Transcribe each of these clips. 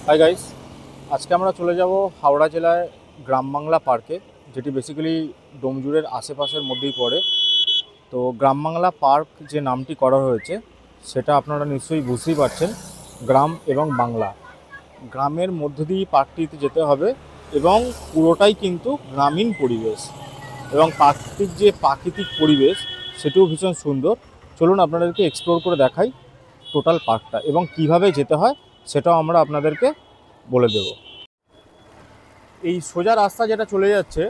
Hi guys, আজকে আমরা চলে যাব হাওড়া জেলায় গ্রাম বাংলা পার্কে, যেটি বেসিক্যালি ডোমজুড়ের আশেপাশের মধ্যেই পড়ে। তো গ্রাম বাংলা পার্ক যে নামটি করা হয়েছে সেটা আপনারা নিশ্চয়ই বুঝতেই পারছেন, গ্রাম এবং বাংলা, গ্রামের মধ্য দিয়েই পার্কটিতে যেতে হবে এবং পুরোটাই কিন্তু গ্রামীণ পরিবেশ এবং পার্কটির যে প্রাকৃতিক পরিবেশ সেটিও ভীষণ সুন্দর। চলুন আপনাদেরকে এক্সপ্লোর করে দেখাই টোটাল পার্কটা, এবং কিভাবে যেতে হয় সেটাও আমরা আপনাদেরকে বলে দেব। এই সোজা রাস্তা যেটা চলে যাচ্ছে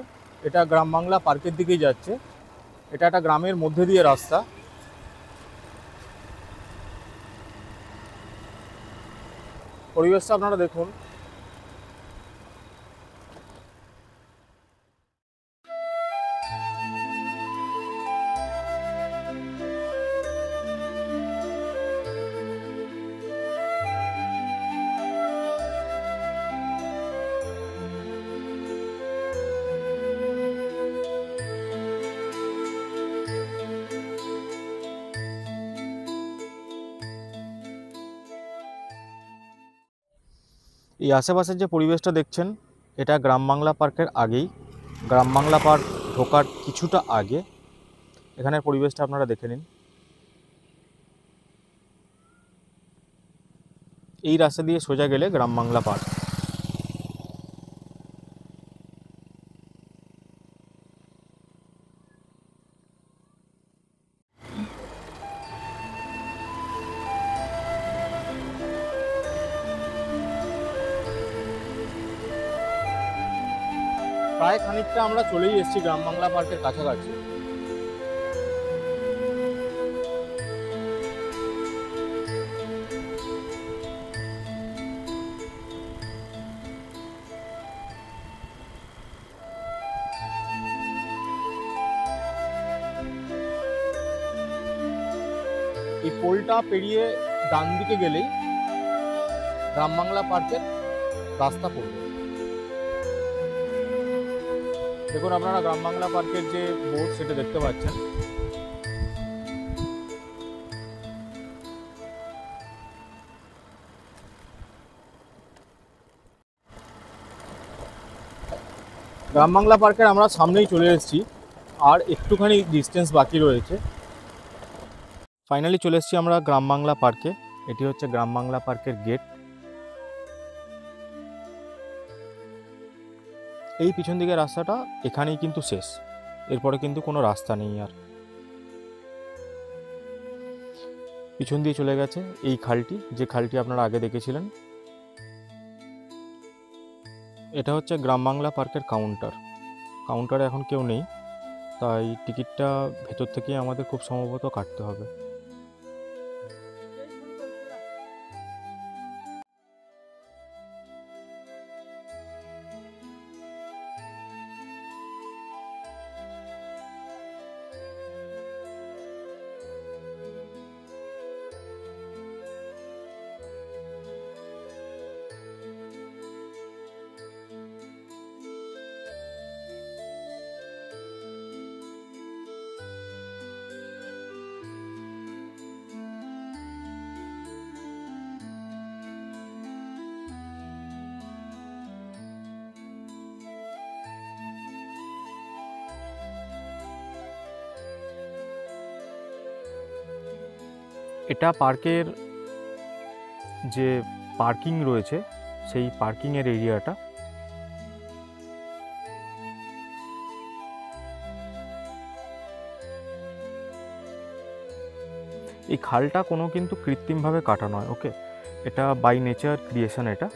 এটা গ্রাম বাংলা পার্কের দিকেই যাচ্ছে। এটা একটা গ্রামের মধ্যে দিয়ে রাস্তা। পরিবেশটা আপনারা দেখুন। এই আশেপাশের যে পরিবেশটা দেখছেন এটা গ্রাম বাংলা পার্কের আগেই, গ্রাম বাংলা পার্ক ঢোকার কিছুটা আগে। এখানের পরিবেশটা আপনারা দেখে নিন। এই রাস্তা দিয়ে সোজা গেলে গ্রাম বাংলা পার্ক। প্রায় খানিকটা আমরা চলেই এসেছি গ্রাম বাংলা পার্কের কাছাকাছি। এই পোলটা পেরিয়ে ডান দিকে গেলেই গ্রাম বাংলা পার্কের রাস্তা পড়বে। দেখুন আপনারা গ্রাম বাংলা পার্কের যে বোর্ড সেটা দেখতে পাচ্ছেন। গ্রাম বাংলা পার্কের আমরা সামনেই চলে এসেছি, আর একটুখানি ডিস্টেন্স বাকি রয়েছে। ফাইনালি চলে এসেছি আমরা গ্রাম বাংলা পার্কে। এটি হচ্ছে গ্রাম বাংলা পার্কের গেট। এই পিছন দিকের রাস্তাটা এখানেই কিন্তু শেষ, এরপরে কিন্তু কোনো রাস্তা নেই আর। পিছন দিয়ে চলে গেছে এই খালটি, যে খালটি আপনারা আগে দেখেছিলেন। এটা হচ্ছে গ্রাম বাংলা পার্কের কাউন্টার। কাউন্টারে এখন কেউ নেই, তাই টিকিটটা ভেতর থেকেই আমাদের খুব সম্ভবত কাটতে হবে। এটা পার্কের যে পার্কিং রয়েছে সেই পার্কিংয়ের এরিয়াটা। এই খালটা কোনো কিন্তু কৃত্রিমভাবে কাটা নয়, ওকে, এটা বাই নেচার ক্রিয়েশন। এটা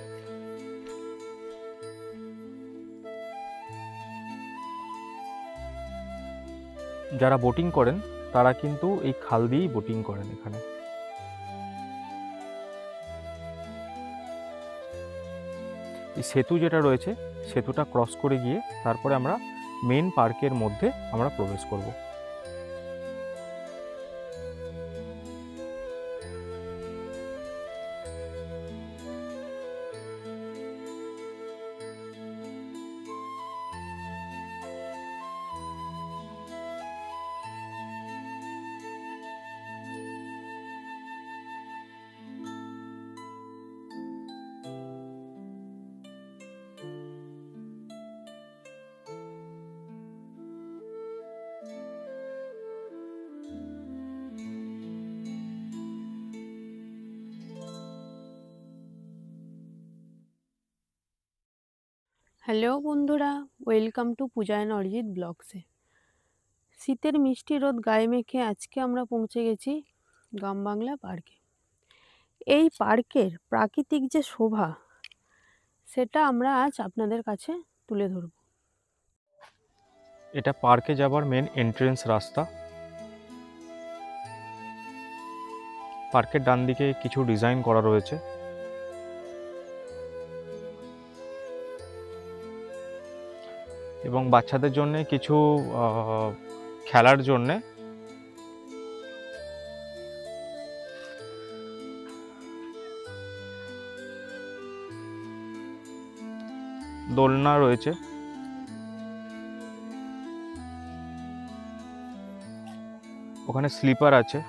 যারা বোটিং করেন তারা কিন্তু এই খাল দিয়েই বোটিং করেন। এখানে এই সেতু যেটা রয়েছে, সেতুটা ক্রস করে গিয়ে তারপরে আমরা মেন পার্কের মধ্যে আমরা প্রবেশ করব। হ্যালো বন্ধুরা, welcome to Puja and Arijit ব্লগসে। শীতের মিষ্টি রোদ গায়ে মেখে আজকে আমরা পৌঁছে গেছি গ্রাম বাংলা পার্কে। এই পার্কের প্রাকৃতিক যে শোভা, সেটা আমরা আজ আপনাদের কাছে তুলে ধরব। এটা পার্কে যাবার মেন এন্ট্রেন্স রাস্তা। পার্কের ডান দিকে কিছু ডিজাইন করা রয়েছে এবং বাচ্চাদের জন্য কিছু খেলার জন্যে দোলনা রয়েছে। ওখানে স্লিপার আছে।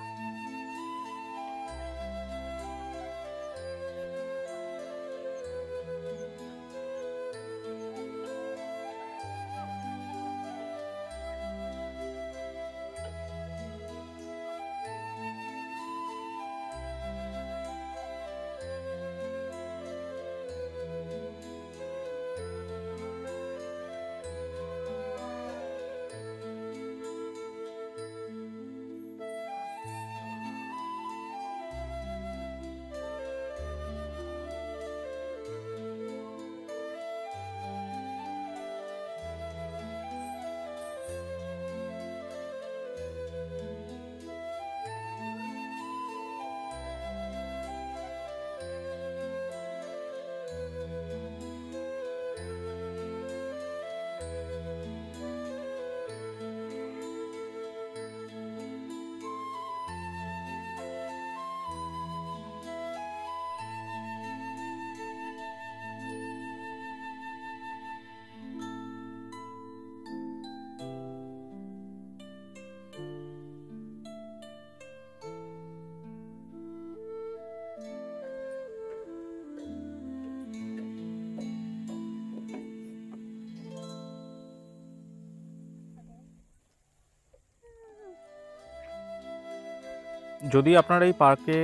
যদি আপনারা এই পার্কে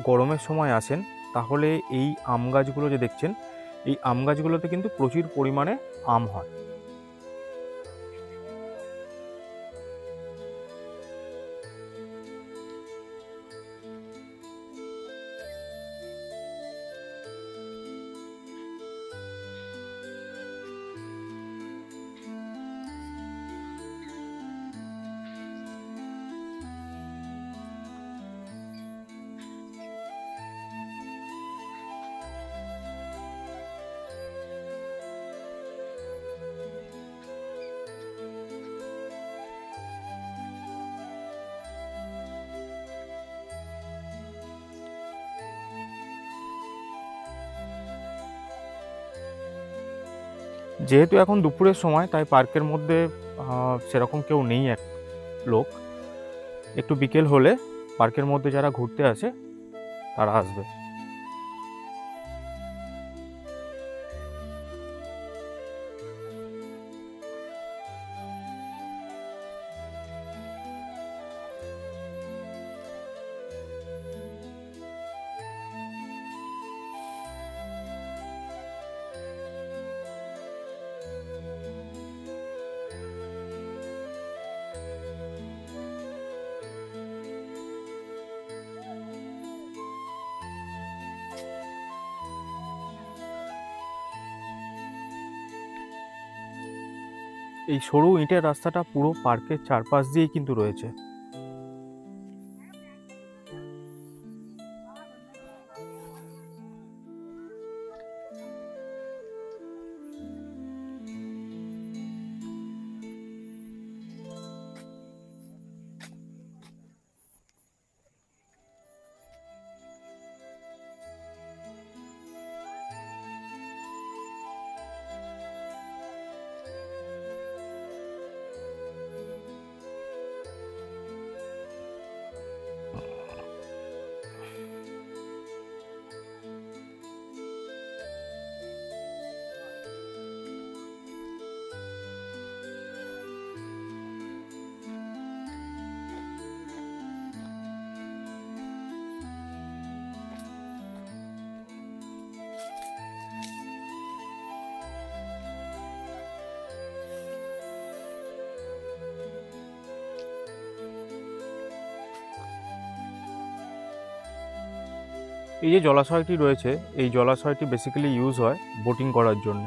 গরমের সময় আসেন তাহলে এই আম গাছগুলো যে দেখছেন, এই আম গাছগুলোতে কিন্তু প্রচুর পরিমাণে আম হয়। যেহেতু এখন দুপুরের সময়, তাই পার্কের মধ্যে সেরকম কেউ নেই লোক। একটু বিকেল হলে পার্কের মধ্যে যারা ঘুরতে আসে তারা আসবে। এই সরু ইটের রাস্তাটা পুরো পার্কের চারপাশ দিয়েই কিন্তু রয়েছে। এই যে জলাশয়টি রয়েছে, এই জলাশয়টি বেসিক্যালি ইউজ হয় বোটিং করার জন্য।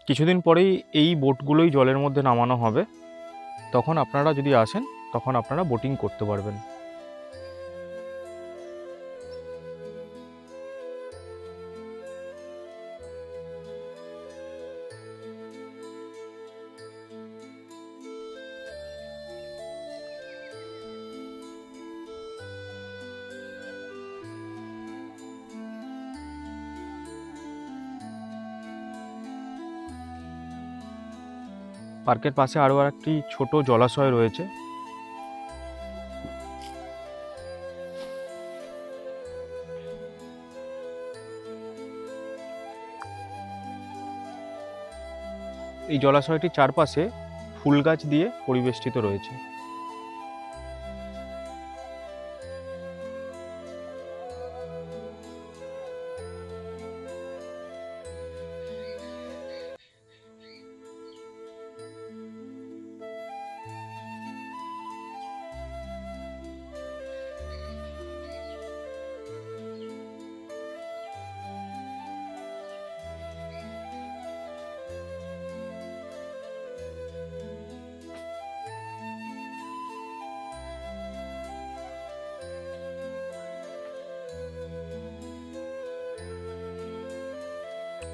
কিছুদিন পরেই এই বোটগুলোই জলের মধ্যে নামানো হবে, তখন আপনারা যদি আসেন তখন আপনারা বোটিং করতে পারবেন। পার্কের পাশে আরও একটি ছোট জলাশয় রয়েছে। এই জলাশয়টির চারপাশে ফুল গাছ দিয়ে পরিবেষ্টিত রয়েছে।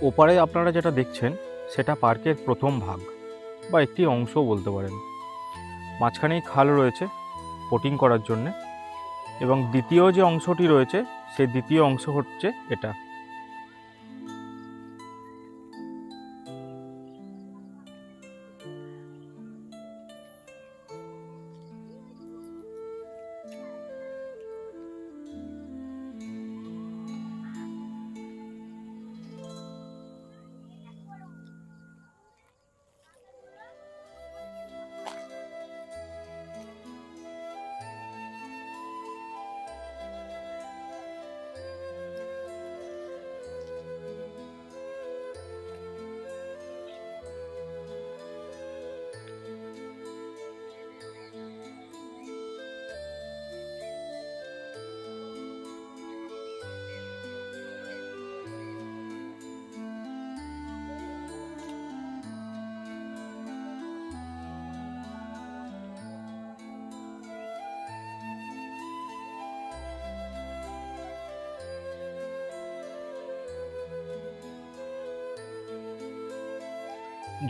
ওপারে আপনারা যেটা দেখছেন সেটা পার্কের প্রথম ভাগ বা একটি অংশ বলতে পারেন। মাঝখানেই খাল রয়েছে বোটিং করার জন্যে, এবং দ্বিতীয় যে অংশটি রয়েছে সেই দ্বিতীয় অংশ হচ্ছে এটা।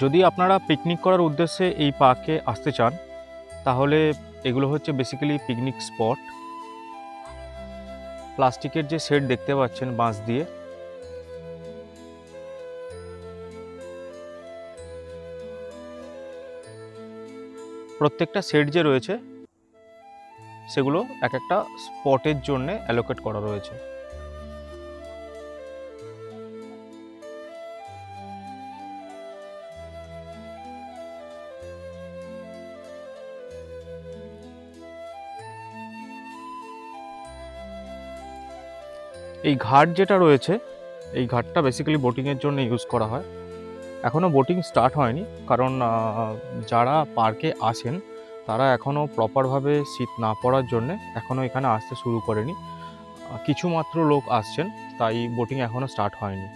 যদি আপনারা পিকনিক করার উদ্দেশ্যে এই পার্কে আসতে চান তাহলে এগুলো হচ্ছে বেসিক্যালি পিকনিক স্পট। প্লাস্টিকের যে শেড দেখতে পাচ্ছেন বাঁশ দিয়ে, প্রত্যেকটা শেড যে রয়েছে সেগুলো এক একটা স্পটের জন্য অ্যালোকেট করা রয়েছে। এই ঘাট যেটা রয়েছে এই ঘাটটা বেসিক্যালি বোটিংয়ের জন্য ইউজ করা হয়। এখনও বোটিং স্টার্ট হয়নি, কারণ যারা পার্কে আসেন তারা এখনও প্রপারভাবে শীত না পড়ার জন্যে এখনও এখানে আসতে শুরু করেনি। কিছু মাত্র লোক আসছেন, তাই বোটিং এখনও স্টার্ট হয়নি।